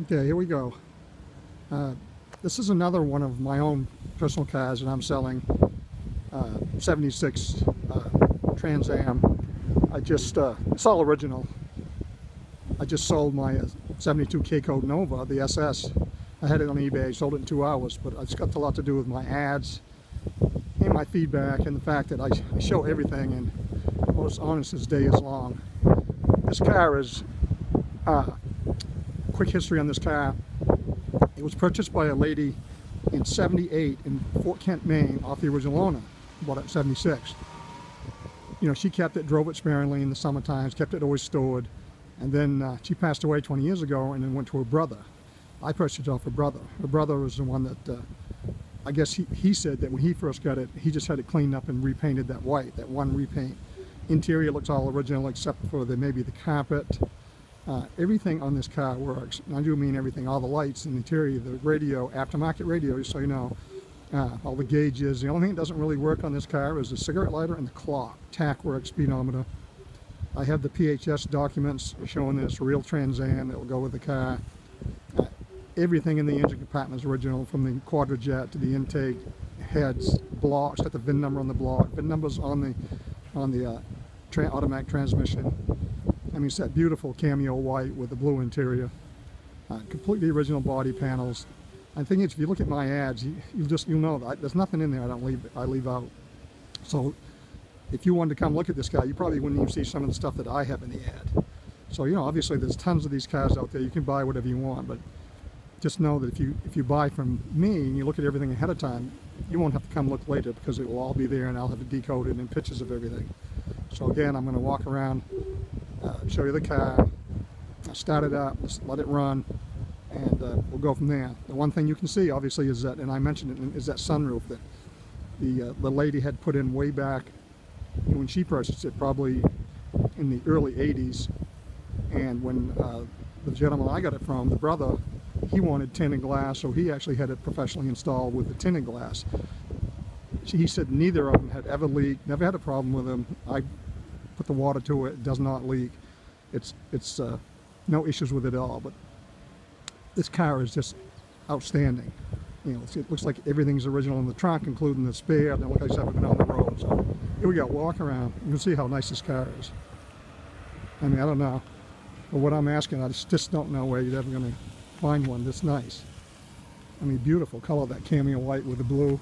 Okay, here we go. This is another one of my own personal cars that I'm selling. 76 Trans Am. It's all original. I just sold my 72 K-Code Nova, the SS. I had it on eBay, sold it in 2 hours, but it's got a lot to do with my ads and my feedback and the fact that I show everything, and I was honest as day is long. This car is, quick history on this car. It was purchased by a lady in '78 in Fort Kent, Maine, off the original owner. Bought it in '76. You know, she kept it, drove it sparingly in the summer times, kept it always stored, and then she passed away 20 years ago and then went to her brother. I purchased it off her brother. Her brother was the one that, I guess he said that when he first got it, he just had it cleaned up and repainted that white, that one repaint. Interior looks all original except for maybe the carpet. Everything on this car works. And I do mean everything, all the lights in the interior, the radio, aftermarket radio, so you know, all the gauges. The only thing that doesn't really work on this car is the cigarette lighter and the clock. TAC works, speedometer. I have the PHS documents showing that it's a real Trans Am that will go with the car. Everything in the engine compartment is original, from the quadrajet to the intake, heads, blocks, got the VIN number on the block, VIN numbers on the automatic transmission. I mean, it's that beautiful cameo white with the blue interior. Completely original body panels. I think if you look at my ads, you'll know that there's nothing in there I leave out. So if you wanted to come look at this car, you probably wouldn't even see some of the stuff that I have in the ad. So, you know, obviously there's tons of these cars out there. You can buy whatever you want, but just know that if you buy from me and you look at everything ahead of time, you won't have to come look later, because it will all be there and I'll have it decoded and pictures of everything. So again, I'm going to walk around, show you the car, start it up, just let it run, and we'll go from there. The one thing you can see obviously is that, and I mentioned it, is that sunroof that the lady had put in way back when she purchased it, probably in the early 80s. And when the gentleman I got it from, the brother, he wanted tinted glass, so he actually had it professionally installed with the tinted glass. He said neither of them had ever leaked, never had a problem with them. I put the water to it, it does not leak. It's no issues with it at all. But this car is just outstanding. You know, it looks like everything's original in the trunk, including the spare. And look, I just haven't been on the road. So here we go, walk around. You can see how nice this car is. I mean, I don't know. But what I'm asking, I just don't know where you're ever going to find one this nice. I mean, beautiful color, that cameo white with the blue.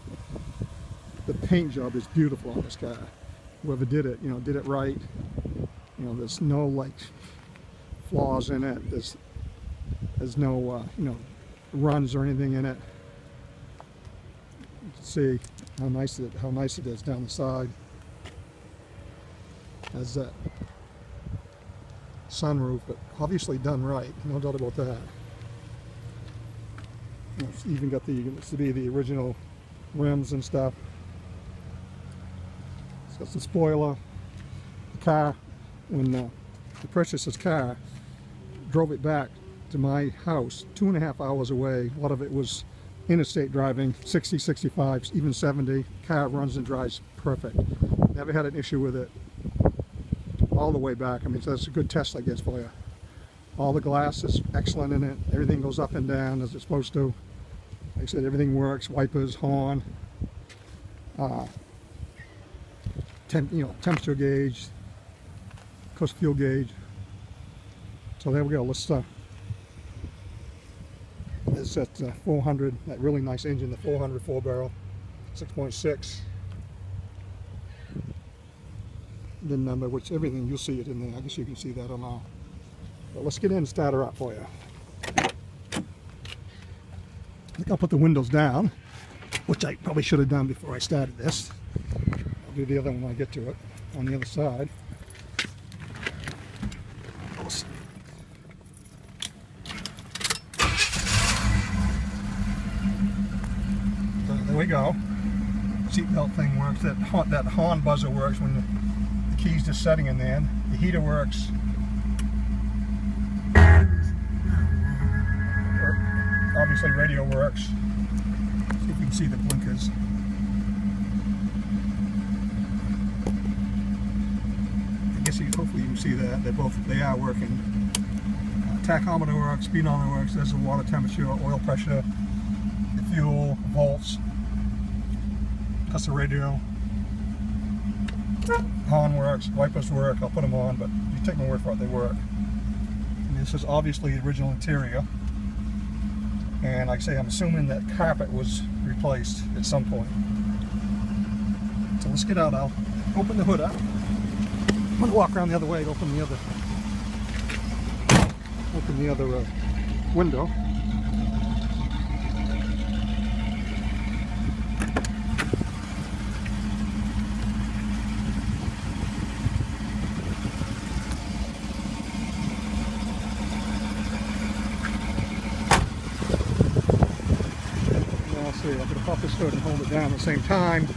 The paint job is beautiful on this car. Whoever did it, you know, did it right. You know, there's no like flaws in it. There's no you know, runs or anything in it. You can see how nice it is down the side. Has that sunroof, but obviously done right, no doubt about that. It's even got the original rims and stuff. It's got the spoiler. The car, when I purchased this car, drove it back to my house 2.5 hours away. A lot of it was interstate driving, 60, 65, even 70. Car runs and drives perfect. Never had an issue with it all the way back. I mean, so that's a good test, I guess, for you. All the glass is excellent in it. Everything goes up and down as it's supposed to. Like I said, everything works. Wipers, horn, temperature gauge, of course, fuel gauge. So there we go. Let's it's at 400. That really nice engine, the 400 4-barrel, 6.6. The number, which everything, you'll see it in there. I guess you can see that on all. But let's get in and start her up for you. I think I'll put the windows down, which I probably should have done before I started this. I'll do the other one when I get to it, on the other side. So there we go. Seatbelt thing works. That horn buzzer works when the key's just setting in there. The heater works. Obviously radio works. See if you can see the blinkers. I guess hopefully you can see that they are working. tachometer works, speedometer works. There's the water temperature, oil pressure, the fuel, volts. That's the radio. Horn works, wipers work. I'll put them on, but you take my word for it, they work. And this is obviously the original interior. And like I say, I'm assuming that carpet was replaced at some point. So let's get out. I'll open the hood up. I'm going to walk around the other way to open the other window. I'm going to pop this hood and hold it down at the same time.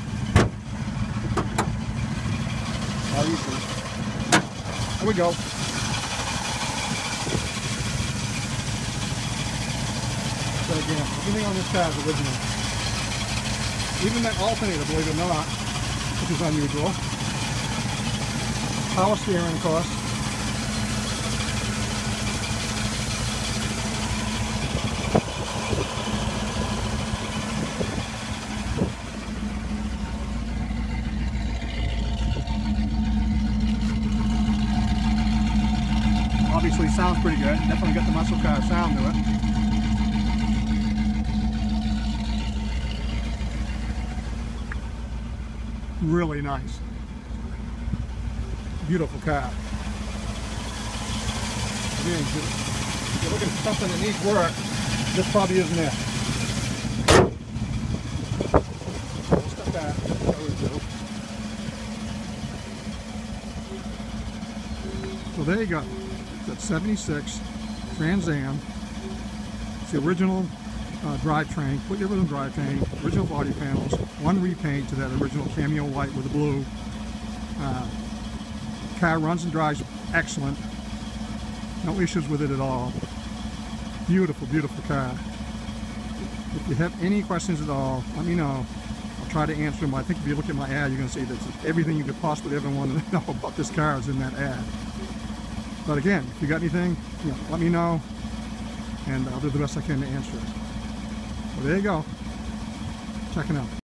How easy. There we go. So again, everything on this car is original. Even that alternator, believe it or not, which is unusual. Power steering, of course. Obviously sounds pretty good. Definitely got the muscle car sound to it. Really nice. Beautiful car. Again, if you're looking for something that needs work, this probably isn't it. We'll step back. So there you go. That 76 Trans Am. It's the original drivetrain, put your original drivetrain, original body panels, one repaint to that original cameo white with the blue. Car runs and drives excellent. No issues with it at all. Beautiful, beautiful car. If you have any questions at all, let me know. I'll try to answer them. I think if you look at my ad, you're going to see that everything you could possibly ever want to know about this car is in that ad. But again, if you got anything, let me know, and I'll do the best I can to answer it. Well, there you go. Checking out.